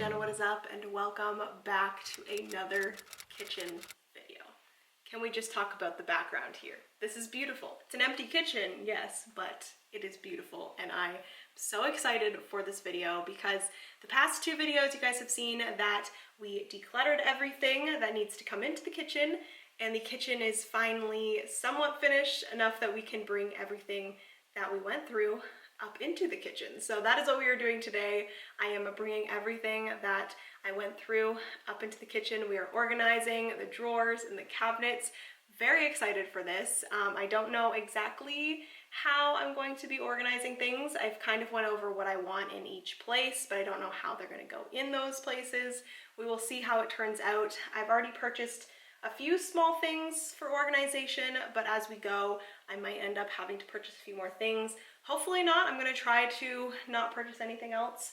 Jenna, what is up, and welcome back to another kitchen video. Can we just talk about the background here? This is beautiful. It's an empty kitchen, yes, but it is beautiful, and I'm so excited for this video because the past two videos you guys have seen that we decluttered everything that needs to come into the kitchen, and the kitchen is finally somewhat finished enough that we can bring everything that we went through up into the kitchen. So that is what we are doing today. I am bringing everything that I went through up into the kitchen. We are organizing the drawers and the cabinets. Very excited for this. I don't know exactly how I'm going to be organizing things. I've kind of went over what I want in each place, but I don't know how they're going to go in those places. We will see how it turns out. I've already purchased a few small things for organization, but as we go, I might end up having to purchase a few more things. Hopefully not. I'm going to try to not purchase anything else,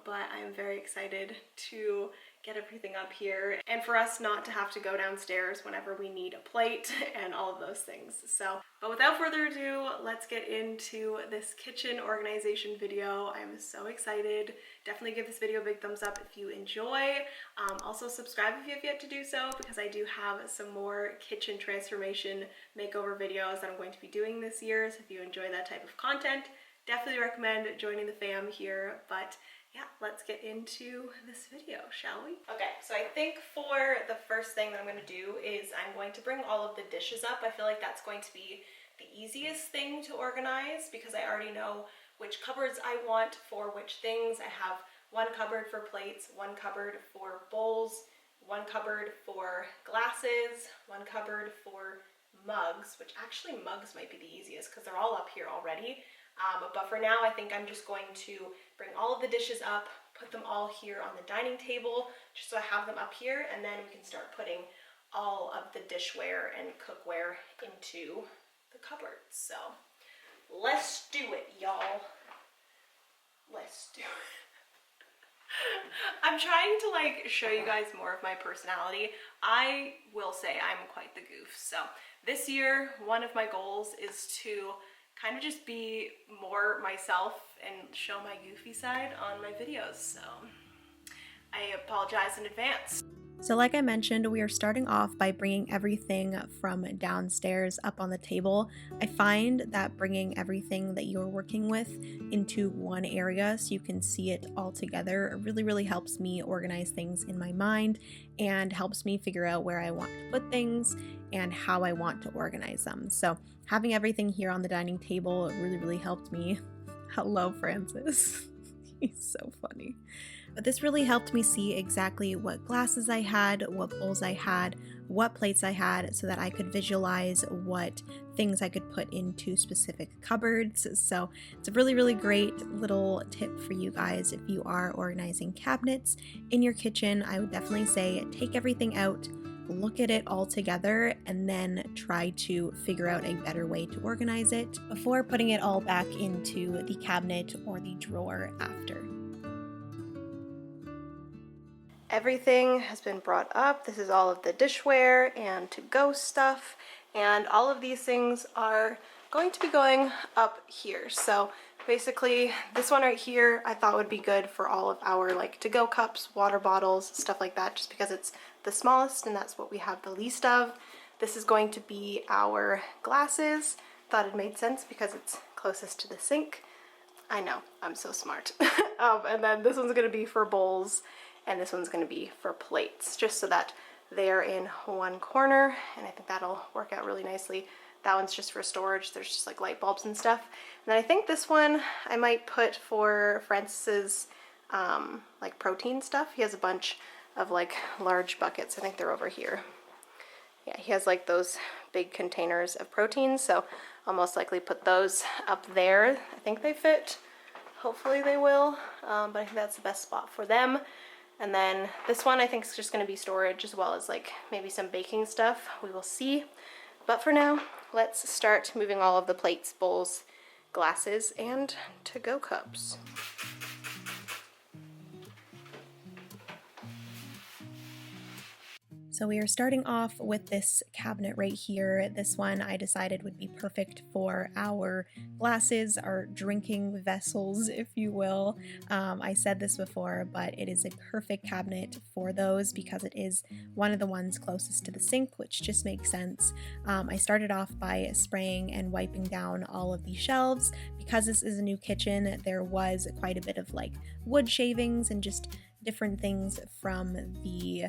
but I'm very excited to get everything up here and for us not to have to go downstairs whenever we need a plate and all of those things. So, but without further ado, let's get into this kitchen organization video. I'm so excited. Definitely give this video a big thumbs up if you enjoy. Also subscribe if you have yet to do so, because I do have some more kitchen transformation makeover videos that I'm going to be doing this year. So if you enjoy that type of content, definitely recommend joining the fam here. But yeah, let's get into this video, shall we? Okay, so I think for the first thing that I'm going to do is I'm going to bring all of the dishes up. I feel like that's going to be the easiest thing to organize because I already know which cupboards I want for which things. I have one cupboard for plates, one cupboard for bowls, one cupboard for glasses, one cupboard for mugs, which actually mugs might be the easiest because they're all up here already. But for now, I think I'm just going to bring all of the dishes up, put them all here on the dining table, just so I have them up here, and then we can start putting all of the dishware and cookware into the cupboards. So let's do it, y'all. Let's do it. I'm trying to like show you guys more of my personality. I will say I'm quite the goof. So this year, one of my goals is to kind of just be more myself and show my goofy side on my videos. So I apologize in advance. So like I mentioned, we are starting off by bringing everything from downstairs up on the table. I find that bringing everything that you're working with into one area so you can see it all together really helps me organize things in my mind and helps me figure out where I want to put things and how I want to organize them. So having everything here on the dining table really helped me. Hello, Francis. He's so funny. But this really helped me see exactly what glasses I had, what bowls I had, what plates I had, so that I could visualize what things I could put into specific cupboards. So it's a really great little tip for you guys if you are organizing cabinets in your kitchen. I would definitely say take everything out, look at it all together, and then try to figure out a better way to organize it before putting it all back into the cabinet or the drawer after. Everything has been brought up. This is all of the dishware and to-go stuff, and all of these things are going to be going up here. So basically this one right here I thought would be good for all of our like to-go cups, water bottles, stuff like that, just because it's the smallest and that's what we have the least of. This is going to be our glasses. Thought it made sense because it's closest to the sink. I know, I'm so smart. And then this one's going to be for bowls, and this one's going to be for plates, just so that they're in one corner, and I think that'll work out really nicely. That one's just for storage. There's just like light bulbs and stuff. And then I think this one I might put for Francis's like protein stuff. He has a bunch of like large buckets. I think they're over here. Yeah, he has like those big containers of protein, so I'll most likely put those up there. I think they fit. Hopefully they will, but I think that's the best spot for them. And then this one I think is just going to be storage, as well as like maybe some baking stuff. We will see. But for now, let's start moving all of the plates, bowls, glasses, and to-go cups. So we are starting off with this cabinet right here. This one I decided would be perfect for our glasses, our drinking vessels, if you will. I said this before, but it is a perfect cabinet for those because it is one of the ones closest to the sink, which just makes sense. I started off by spraying and wiping down all of the shelves. Because this is a new kitchen, there was quite a bit of like wood shavings and just different things from the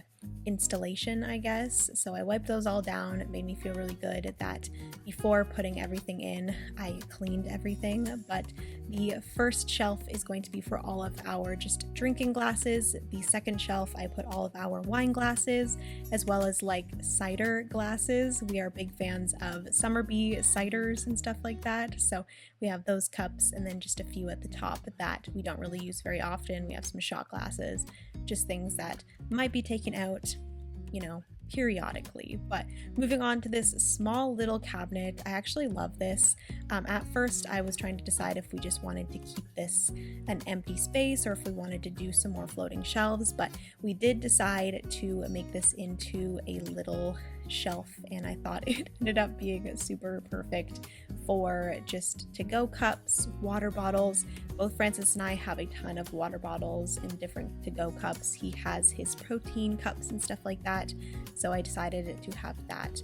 installation, I guess. So I wiped those all down. It made me feel really good that before putting everything in, I cleaned everything. But the first shelf is going to be for all of our just drinking glasses. The second shelf, I put all of our wine glasses, as well as like cider glasses. We are big fans of Summer Bee ciders and stuff like that. So we have those cups, and then just a few at the top that we don't really use very often. We have some shot glasses, just things that might be taken out, periodically. But moving on to this small little cabinet, I actually love this. At first, I was trying to decide if we just wanted to keep this an empty space or if we wanted to do some more floating shelves, but we did decide to make this into a little shelf, and I thought it ended up being super perfect for just to-go cups, water bottles. Both Francis and I have a ton of water bottles in different to-go cups. He has his protein cups and stuff like that, so I decided to have that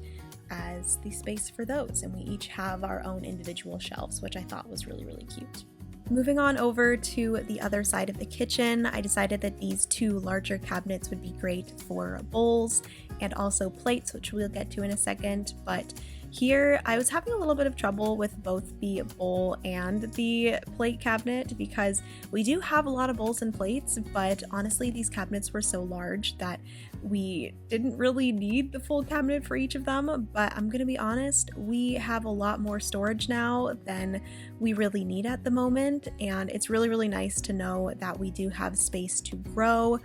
as the space for those, and we each have our own individual shelves, which I thought was really, really cute. Moving on over to the other side of the kitchen, I decided that these two larger cabinets would be great for bowls and also plates, which we'll get to in a second. But here I was having a little bit of trouble with both the bowl and the plate cabinet because we do have a lot of bowls and plates, but honestly these cabinets were so large that we didn't really need the full cabinet for each of them. But I'm gonna be honest, we have a lot more storage now than we really need at the moment, and it's really, really nice to know that we do have space to grow,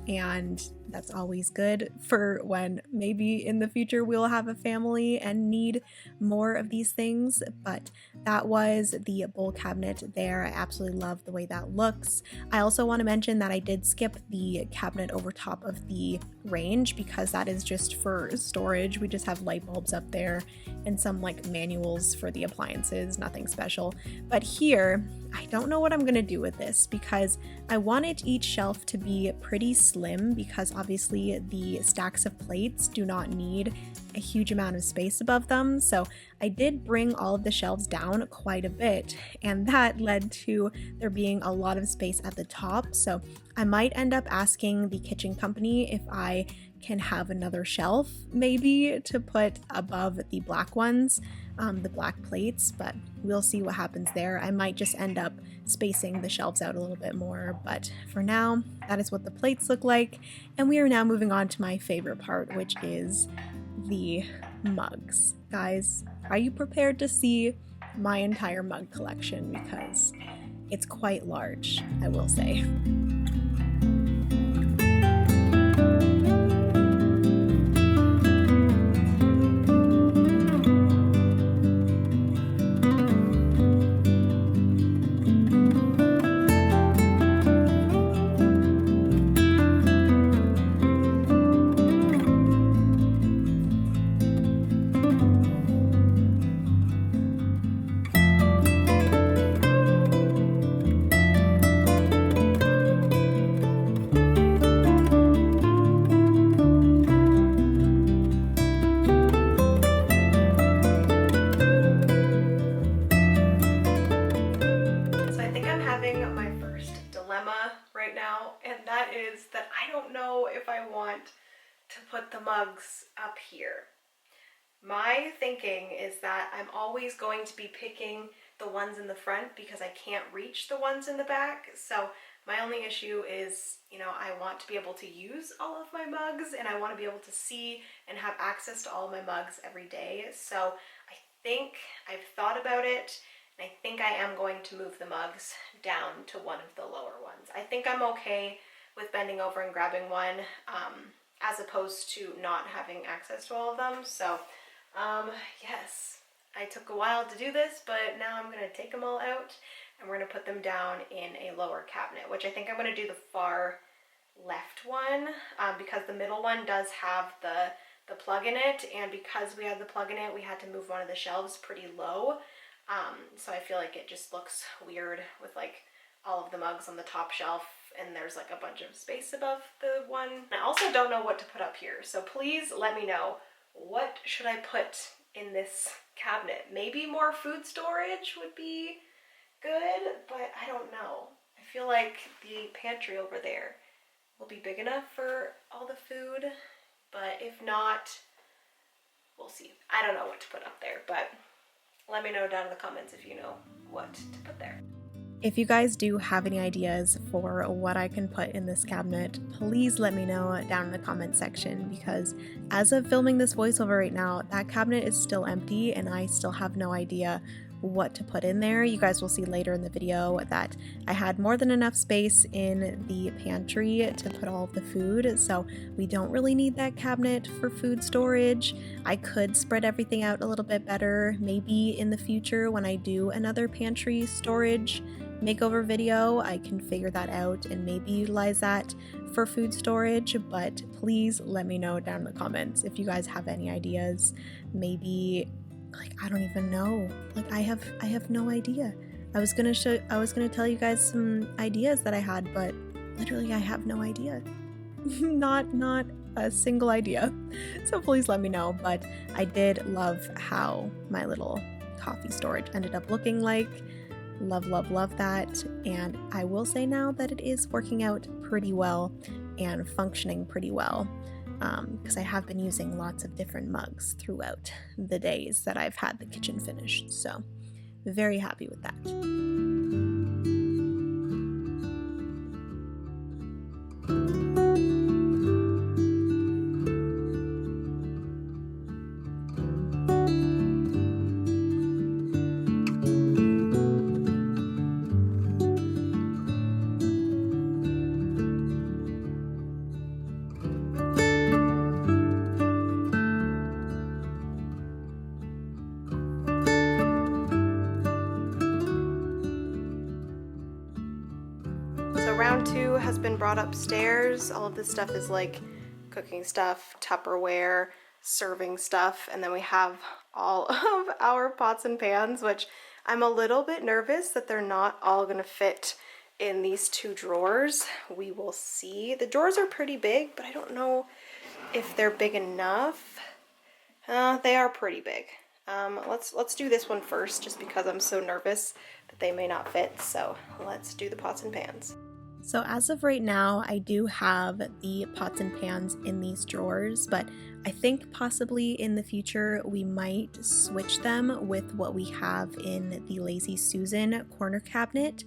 and that's always good for when maybe in the future we'll have a family and need more of these things. But that was the bowl cabinet there. I absolutely love the way that looks. I also want to mention that I did skip the cabinet over top of the range because that is just for storage. We just have light bulbs up there and some like manuals for the appliances, nothing special. But here, I don't know what I'm gonna do with this because I wanted each shelf to be pretty slim because obviously the stacks of plates do not need a huge amount of space above them. So I did bring all of the shelves down quite a bit, and that led to there being a lot of space at the top. So I might end up asking the kitchen company if I can have another shelf maybe to put above the black ones, the black plates, but we'll see what happens there. I might just end up spacing the shelves out a little bit more, but for now, that is what the plates look like. And we are now moving on to my favorite part, which is the mugs. Guys, are you prepared to see my entire mug collection? Because it's quite large, I will say. Right now, and that is that I don't know if I want to put the mugs up here. My thinking is that I'm always going to be picking the ones in the front because I can't reach the ones in the back. So my only issue is, I want to be able to use all of my mugs, and I want to be able to see and have access to all of my mugs every day. So I think I've thought about it, and I think I am going to move the mugs down to one of the lower ones. I think I'm okay with bending over and grabbing one, as opposed to not having access to all of them. So, yes, I took a while to do this, but now I'm going to take them all out, and we're going to put them down in a lower cabinet, which I think I'm going to do the far left one because the middle one does have the plug in it, and because we had the plug in it, we had to move one of the shelves pretty low. So I feel like it just looks weird with like all of the mugs on the top shelf, and there's like a bunch of space above the one. I also don't know what to put up here, so please let me know, what should I put in this cabinet? Maybe more food storage would be good, but I don't know. I feel like the pantry over there will be big enough for all the food, but if not, we'll see. I don't know what to put up there, but let me know down in the comments if you know what to put there. If you guys do have any ideas for what I can put in this cabinet, please let me know down in the comment section, because as of filming this voiceover right now, that cabinet is still empty and I still have no idea what to put in there. You guys will see later in the video that I had more than enough space in the pantry to put all of the food, so we don't really need that cabinet for food storage. I could spread everything out a little bit better, maybe in the future when I do another pantry storage makeover video, I can figure that out and maybe utilize that for food storage, but please let me know down in the comments if you guys have any ideas. Maybe, like, I don't even know. Like, I have no idea. I was gonna tell you guys some ideas that I had, but literally I have no idea. not a single idea. So please let me know. But I did love how my little coffee storage ended up looking like. Love that, and I will say now that it is working out pretty well and functioning pretty well, because I have been using lots of different mugs throughout the days that I've had the kitchen finished, so very happy with that. Round 2 has been brought upstairs. All of this stuff is like cooking stuff, Tupperware, serving stuff, and then we have all of our pots and pans, which I'm a little bit nervous that they're not all gonna fit in these 2 drawers. We will see. The drawers are pretty big, but I don't know if they're big enough. They are pretty big. Let's do this one first, just because I'm so nervous that they may not fit. So let's do the pots and pans. So as of right now, I do have the pots and pans in these drawers, but I think possibly in the future we might switch them with what we have in the Lazy Susan corner cabinet.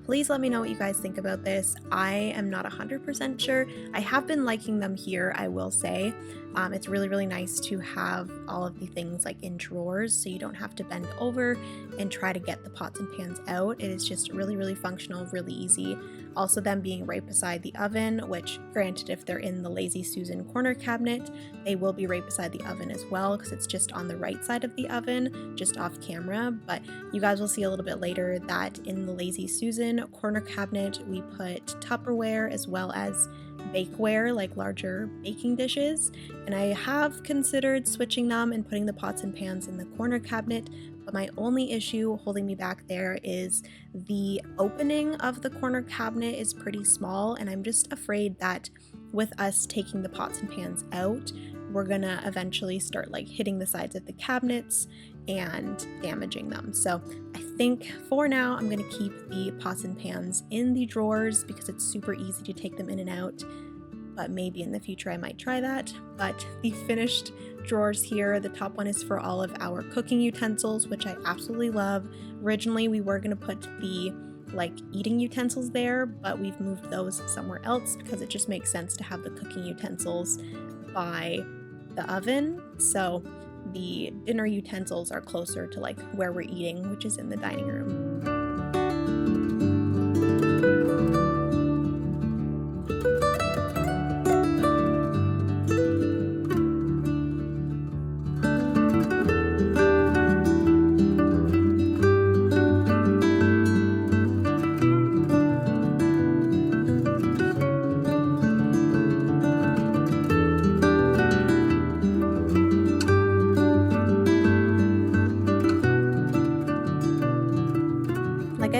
Please let me know what you guys think about this. I am not 100% sure. I have been liking them here, I will say. It's really nice to have all of the things like in drawers, so you don't have to bend over and try to get the pots and pans out. It is just really functional, really easy. Also them being right beside the oven, which granted if they're in the Lazy Susan corner cabinet, they will be right beside the oven as well, because it's just on the right side of the oven, just off camera. But you guys will see a little bit later that in the Lazy Susan corner cabinet, we put Tupperware as well as bakeware, like larger baking dishes, and I have considered switching them and putting the pots and pans in the corner cabinet, but my only issue holding me back there is the opening of the corner cabinet is pretty small, and I'm just afraid that with us taking the pots and pans out, we're gonna eventually start like hitting the sides of the cabinets and damaging them. So I think for now I'm gonna keep the pots and pans in the drawers because it's super easy to take them in and out, but maybe in the future I might try that. But the finished drawers here, the top one is for all of our cooking utensils, which I absolutely love. Originally we were gonna put the like eating utensils there, but we've moved those somewhere else because it just makes sense to have the cooking utensils by the oven. So the dinner utensils are closer to like where we're eating, which is in the dining room.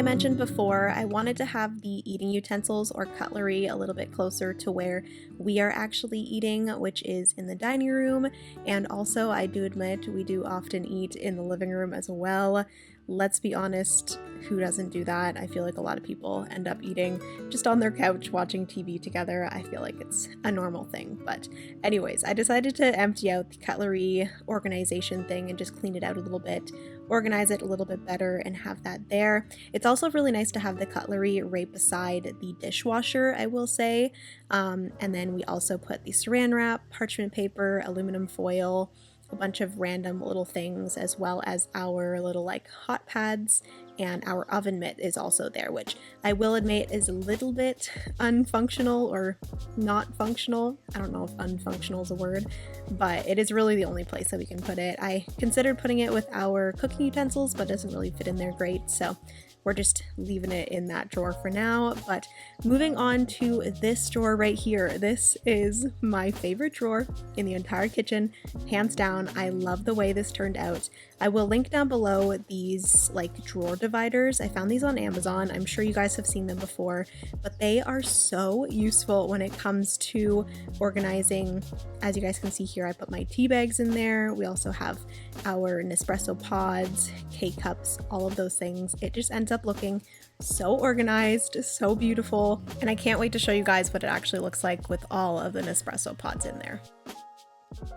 I mentioned before, I wanted to have the eating utensils or cutlery a little bit closer to where we are actually eating, which is in the dining room. And also, I do admit we do often eat in the living room as well. Let's be honest, who doesn't do that? I feel like a lot of people end up eating just on their couch watching TV together. I feel like it's a normal thing. But anyways, I decided to empty out the cutlery organization thing and just clean it out a little bit, organize it a little bit better, and have that there. It's also really nice to have the cutlery right beside the dishwasher, I will say. And then we also put the saran wrap, parchment paper, aluminum foil, a bunch of random little things, as well as our little like hot pads, and our oven mitt is also there, which I will admit is a little bit unfunctional or not functional. I don't know if unfunctional is a word, but it is really the only place that we can put it. I considered putting it with our cooking utensils, but it doesn't really fit in there great, so we're just leaving it in that drawer for now. But moving on to this drawer right here. This is my favorite drawer in the entire kitchen, hands down. I love the way this turned out. I will link down below these like drawer dividers. I found these on Amazon. I'm sure you guys have seen them before, but they are so useful when it comes to organizing. As you guys can see here, I put my tea bags in there. We also have our Nespresso pods, K-cups, all of those things. It just ends up looking so organized, so beautiful, and I can't wait to show you guys what it actually looks like with all of the Nespresso pods in there. Oh,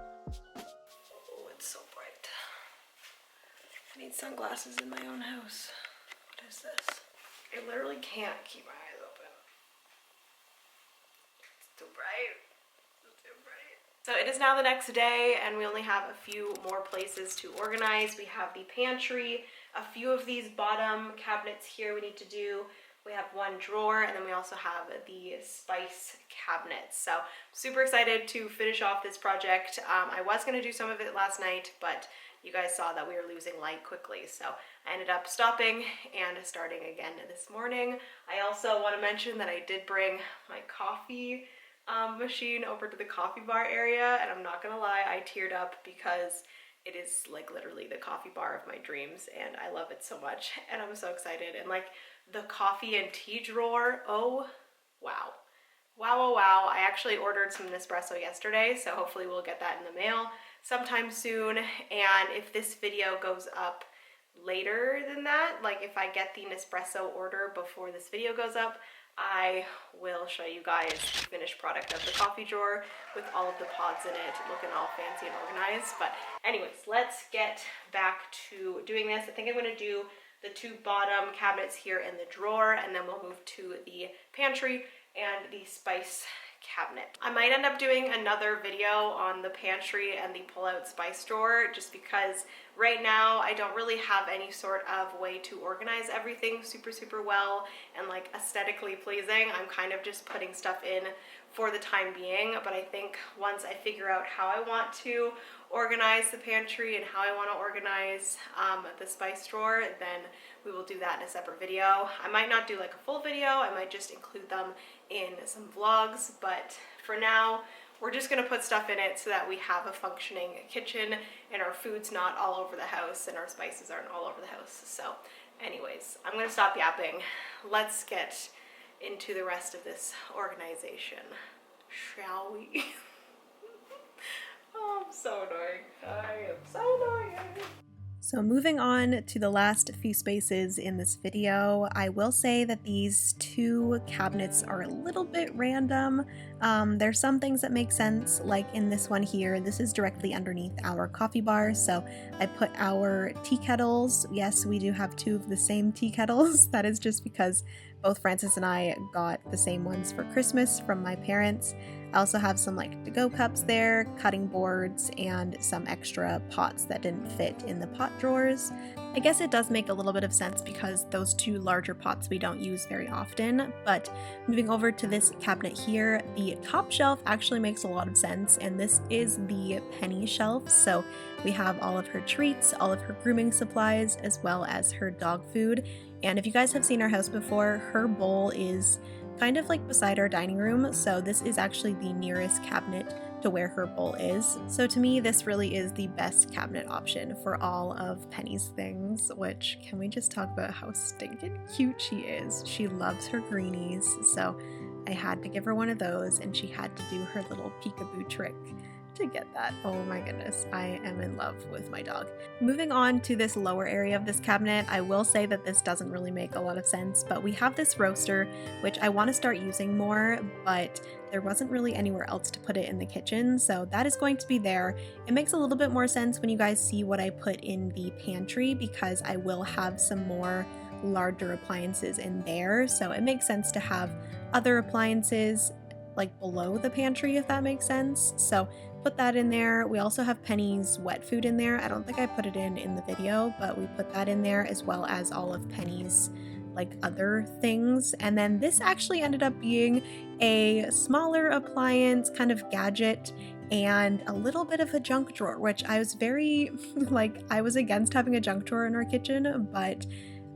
it's so bright. I need sunglasses in my own house. What is this? I literally can't keep my eyes open. It's too bright. It's too bright. So it is now the next day, and we only have a few more places to organize. We have the pantry, a few of these bottom cabinets here we need to do. We have one drawer, and then we also have the spice cabinets. So super excited to finish off this project. I was going to do some of it last night, but you guys saw that we were losing light quickly, so I ended up stopping and starting again this morning. I also want to mention that I did bring my coffee machine over to the coffee bar area, and I'm not gonna lie, I teared up because it is like literally the coffee bar of my dreams, and I love it so much, and I'm so excited. And like the coffee and tea drawer, oh wow. Wow. I actually ordered some Nespresso yesterday, so hopefully we'll get that in the mail sometime soon. And if this video goes up later than that, like if I get the Nespresso order before this video goes up, I will show you guys the finished product of the coffee drawer with all of the pods in it, looking all fancy and organized. But anyways, let's get back to doing this. I think I'm going to do the two bottom cabinets here in the drawer, and then we'll move to the pantry and the spice cabinet. I might end up doing another video on the pantry and the pull-out spice drawer, just because right now I don't really have any sort of way to organize everything super well and like aesthetically pleasing. I'm kind of just putting stuff in for the time being, but I think once I figure out how I want to organize the pantry and how I want to organize the spice drawer, then we will do that in a separate video. I might not do like a full video, I might just include them in some vlogs, but for now we're just going to put stuff in it so that we have a functioning kitchen and our food's not all over the house and our spices aren't all over the house. So anyways, I'm going to stop yapping. Let's get into the rest of this organization, shall we? Oh, I'm so annoying. I am so annoying. So moving on to the last few spaces in this video, I will say that these two cabinets are a little bit random. There's some things that make sense, like in this one here. This is directly underneath our coffee bar, so I put our tea kettles. Yes, we do have two of the same tea kettles. That is just because both Francis and I got the same ones for Christmas from my parents. I also have some like to-go cups there, cutting boards, and some extra pots that didn't fit in the pot drawers. I guess it does make a little bit of sense because those two larger pots we don't use very often, but moving over to this cabinet here, the top shelf actually makes a lot of sense, and this is the penny shelf. So we have all of her treats, all of her grooming supplies, as well as her dog food. And if you guys have seen our house before, her bowl is kind of like beside our dining room, so this is actually the nearest cabinet to to where her bowl is. So to me, this really is the best cabinet option for all of Penny's things, which, can we just talk about how stinking cute she is? She loves her greenies, so I had to give her one of those, and she had to do her little peekaboo trick to get that. Oh my goodness, I am in love with my dog. Moving on to this lower area of this cabinet, I will say that this doesn't really make a lot of sense, but we have this roaster, which I want to start using more, but there wasn't really anywhere else to put it in the kitchen, so that is going to be there. It makes a little bit more sense when you guys see what I put in the pantry, because I will have some more larger appliances in there, so it makes sense to have other appliances like below the pantry, if that makes sense. So put that in there. We also have Penny's wet food in there. I don't think I put it in the video, but we put that in there, as well as all of Penny's like other things. And then this actually ended up being a smaller appliance kind of gadget and a little bit of a junk drawer, which I was very like, I was against having a junk drawer in our kitchen, but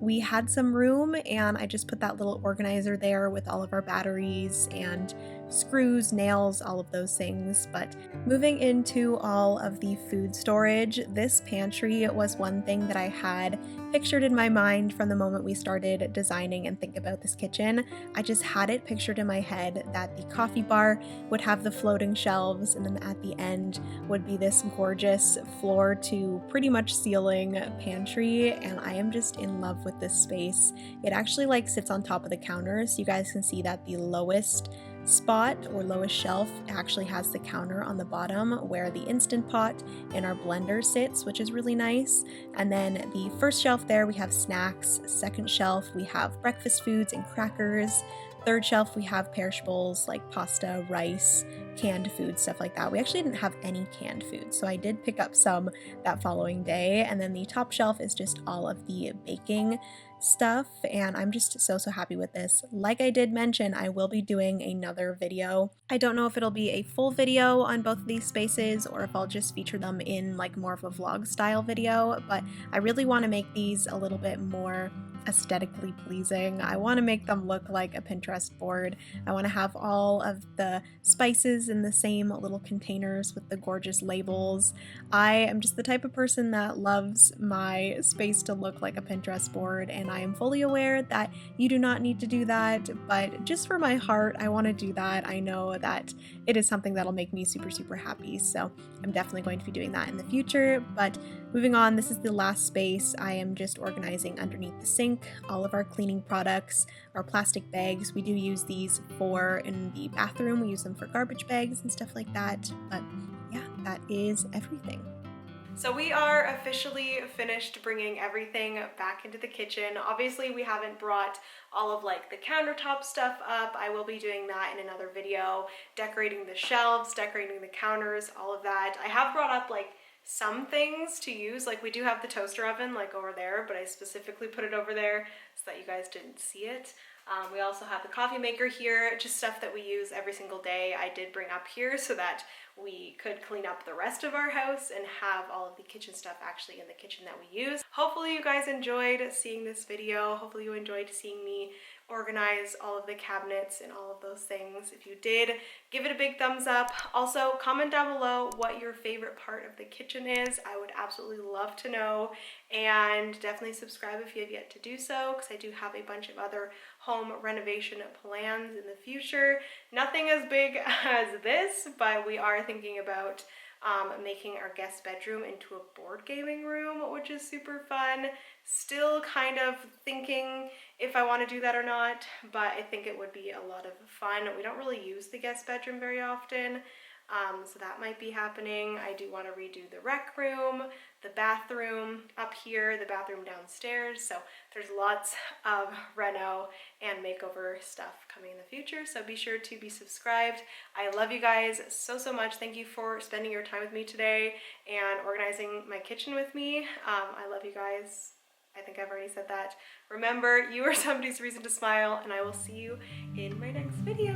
we had some room and I just put that little organizer there with all of our batteries and screws, nails, all of those things. But moving into all of the food storage, this pantry was one thing that I had pictured in my mind from the moment we started designing and think about this kitchen. I just had it pictured in my head that the coffee bar would have the floating shelves, and then at the end would be this gorgeous floor to pretty much ceiling pantry, and I am just in love with this space. It actually like sits on top of the counter, so you guys can see that the lowest spot or lowest shelf actually has the counter on the bottom where the Instant Pot and our blender sits, which is really nice. And then the first shelf there we have snacks, second shelf we have breakfast foods and crackers, third shelf we have perishables like pasta, rice, canned food, stuff like that. We actually didn't have any canned food, so I did pick up some that following day. And then the top shelf is just all of the baking stuff, and I'm just so happy with this. Like I did mention, I will be doing another video. I don't know if it'll be a full video on both of these spaces or if I'll just feature them in like more of a vlog style video, but I really want to make these a little bit more aesthetically pleasing. I want to make them look like a Pinterest board. I want to have all of the spices in the same little containers with the gorgeous labels. I am just the type of person that loves my space to look like a Pinterest board, and I am fully aware that you do not need to do that, but just for my heart, I want to do that. I know that it is something that'll make me super happy, so I'm definitely going to be doing that in the future. But moving on, this is the last space. I am just organizing underneath the sink all of our cleaning products, our plastic bags. We do use these for in the bathroom. We use them for garbage bags and stuff like that. But yeah, that is everything. So we are officially finished bringing everything back into the kitchen. Obviously we haven't brought all of like the countertop stuff up. I will be doing that in another video, decorating the shelves, decorating the counters, all of that. I have brought up like some things to use, like we do have the toaster oven like over there, but I specifically put it over there so that you guys didn't see it. We also have the coffee maker here, just stuff that we use every single day. I did bring up here so that we could clean up the rest of our house and have all of the kitchen stuff actually in the kitchen that we use. Hopefully you guys enjoyed seeing this video. Hopefully you enjoyed seeing me organize all of the cabinets and all of those things. If you did, give it a big thumbs up. Also, comment down below what your favorite part of the kitchen is. I would absolutely love to know, and definitely subscribe if you have yet to do so, because I do have a bunch of other home renovation plans in the future. Nothing as big as this, but we are thinking about making our guest bedroom into a board gaming room, which is super fun. Still kind of thinking if I want to do that or not, but I think it would be a lot of fun. We don't really use the guest bedroom very often, so that might be happening. I do want to redo the rec room, the bathroom up here, the bathroom downstairs, so there's lots of reno and makeover stuff coming in the future, so be sure to be subscribed. I love you guys so much. Thank you for spending your time with me today and organizing my kitchen with me. I love you guys. I think I've already said that. Remember, you are somebody's reason to smile, and I will see you in my next video.